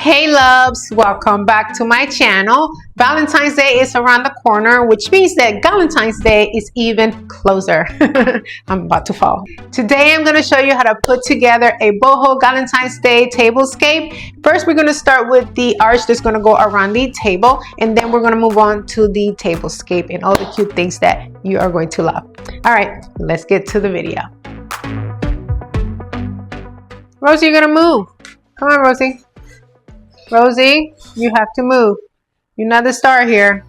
Hey loves, welcome back to my channel. Valentine's Day is around the corner, which means that Galentine's Day is even closer. I'm about to fall. Today I'm going to show you how to put together a boho Galentine's Day tablescape. First we're going to start with the arch that's going to go around the table, and then we're going to move on to the tablescape and all the cute things that you are going to love. Alright, let's get to the video. Rosie, you're going to move. Come on, Rosie. Rosie, you have to move. You're not the star here.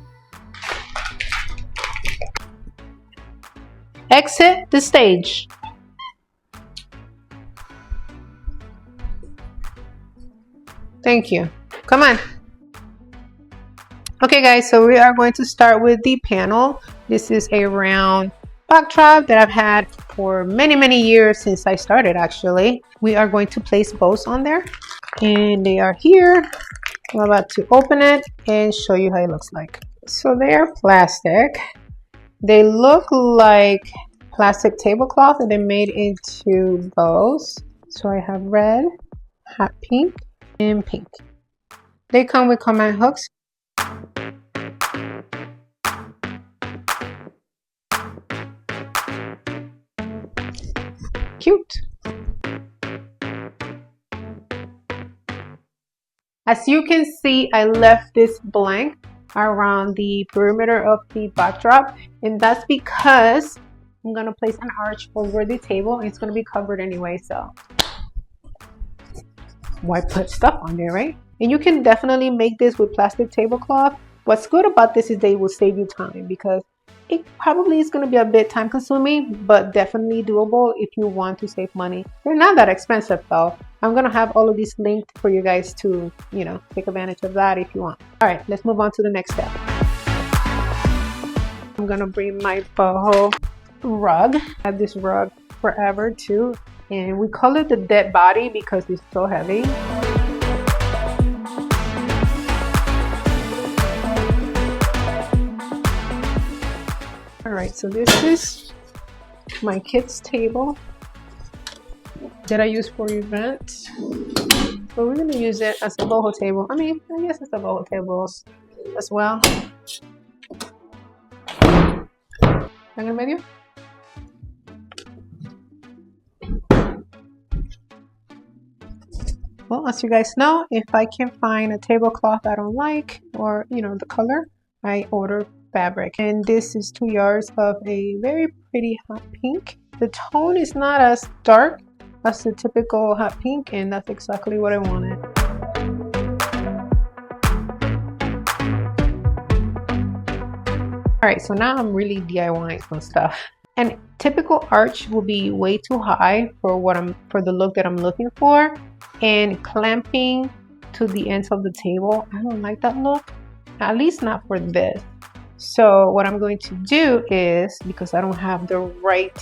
Exit the stage. Thank you. Come on. Okay guys, so we are going to start with the panel. This is a round backdrop that I've had for many years since I started actually. We are going to place bows on there. And they are here. I'm about to open it and show you how it looks like. So they are plastic. They look like plastic tablecloth that they made into bows. So I have red, hot pink, and pink. They come with command hooks. Cute. As you can see, I left this blank around the perimeter of the backdrop, and that's because I'm going to place an arch over the table and it's going to be covered anyway, so why put stuff on there, right? And you can definitely make this with plastic tablecloth. What's good about this is they will save you time, because it probably is going to be a bit time consuming, but definitely doable if you want to save money. They're not that expensive though. I'm going to have all of these linked for you guys to, take advantage of that if you want. All right, let's move on to the next step. I'm going to bring my boho rug. I had this rug forever too, and we call it the dead body because it's so heavy. All right, so this is my kids' table that I use for events, but we're going to use it as a boho table. I mean, I guess it's a boho table as well. ¿En el medio? Well, as you guys know, if I can find a tablecloth I don't like, or the color, I order fabric. And this is 2 yards of a very pretty hot pink. The tone is not as dark as the typical hot pink, and that's exactly what I wanted. All right, so now I'm really DIYing some stuff. And typical arch will be way too high for the look that I'm looking for, and clamping to the ends of the table, I don't like that look, at least not for this. So what I'm going to do is, because I don't have the right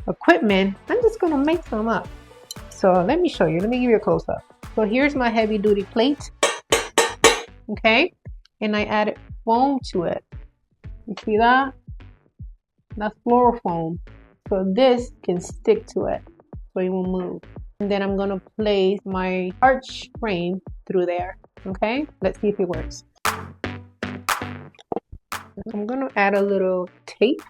equipment, I'm just going to make some up. So let me show you. Let me give you a close-up. So here's my heavy-duty plate. Okay, and I added foam to it. You see that? That's fluorofoam. So this can stick to it, so it won't move. And then I'm going to place my arch frame through there. Okay, let's see if it works. I'm going to add a little tape.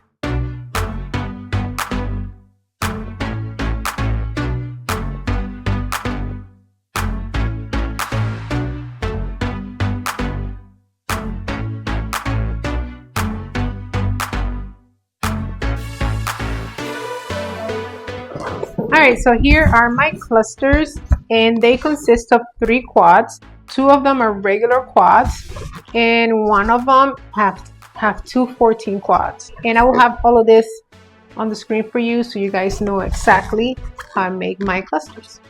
Alright, so here are my clusters, and they consist of 3 quads. 2 of them are regular quads, and 1 of them have 2 14 quads. And I will have all of this on the screen for you so you guys know exactly how I make my clusters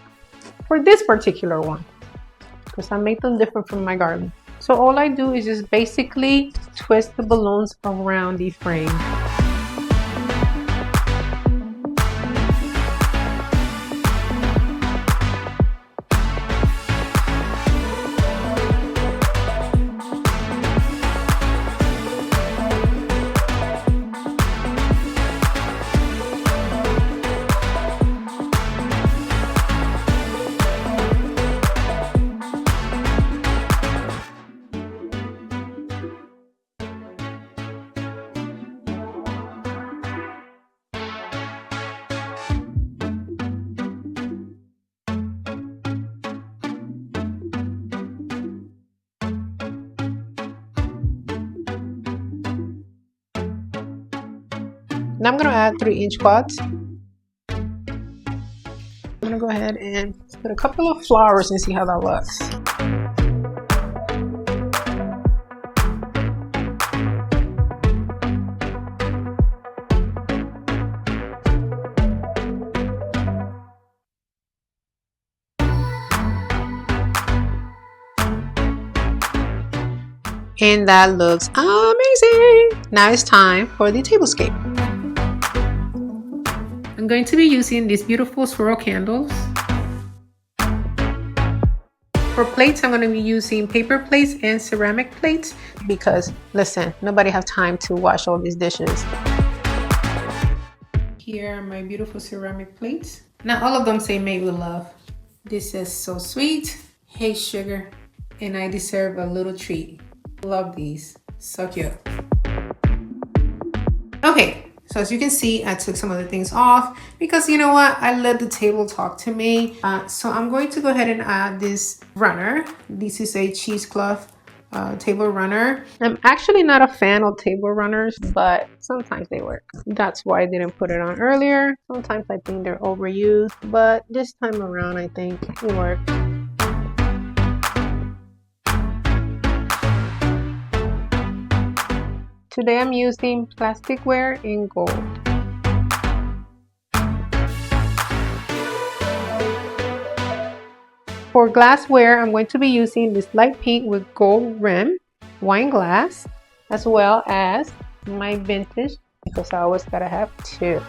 for this particular one, because I make them different from my garden. So all I do is just basically twist the balloons around the frame. Now I'm gonna add 3-inch quads. I'm gonna go ahead and put a couple of flowers and see how that looks. And that looks amazing. Now it's time for the tablescape. I'm going to be using these beautiful swirl candles. For plates, I'm going to be using paper plates and ceramic plates because, listen, nobody has time to wash all these dishes. Here are my beautiful ceramic plates. Now all of them say made with love. This says so sweet, hey sugar, and I deserve a little treat. Love these, so cute. Okay, so as you can see, I took some of the things off because you know what? I let the table talk to me. So I'm going to go ahead and add this runner. This is a cheesecloth table runner. I'm actually not a fan of table runners, but sometimes they work. That's why I didn't put it on earlier. Sometimes I think they're overused, but this time around I think it worked. Today I'm using plasticware in gold. For glassware, I'm going to be using this light pink with gold rim wine glass, as well as my vintage, because I always gotta have two.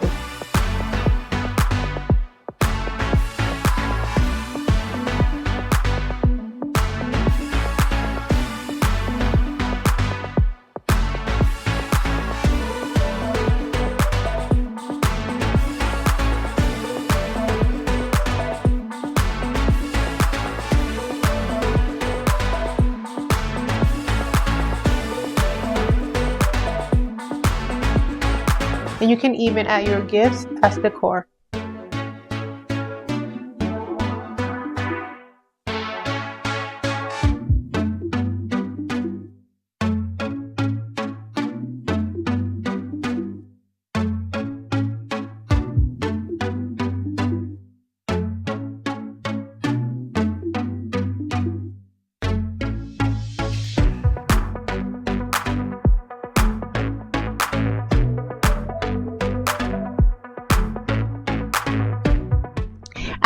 And you can even add your gifts as decor.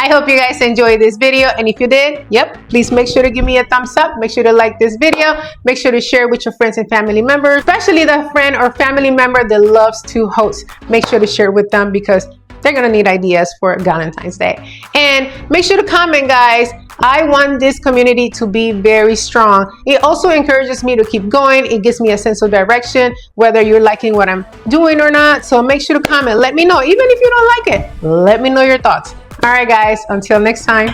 I hope you guys enjoyed this video, and if you did, please make sure to give me a thumbs up. Make sure to like this video. Make sure to share with your friends and family members, especially the friend or family member that loves to host. Make sure to share with them because they're gonna need ideas for Galentine's Day. And make sure to comment, guys. I want this community to be very strong. It also encourages me to keep going. It gives me a sense of direction, whether you're liking what I'm doing or not. So make sure to comment. Let me know. Even if you don't like it, let me know your thoughts. All right, guys, until next time,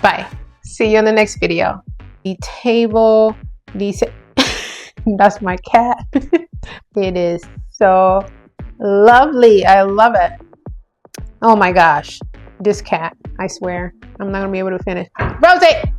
bye. See you in the next video. The table, that's my cat. It is so lovely. I love it. Oh my gosh, this cat, I swear, I'm not gonna be able to finish. Rosie!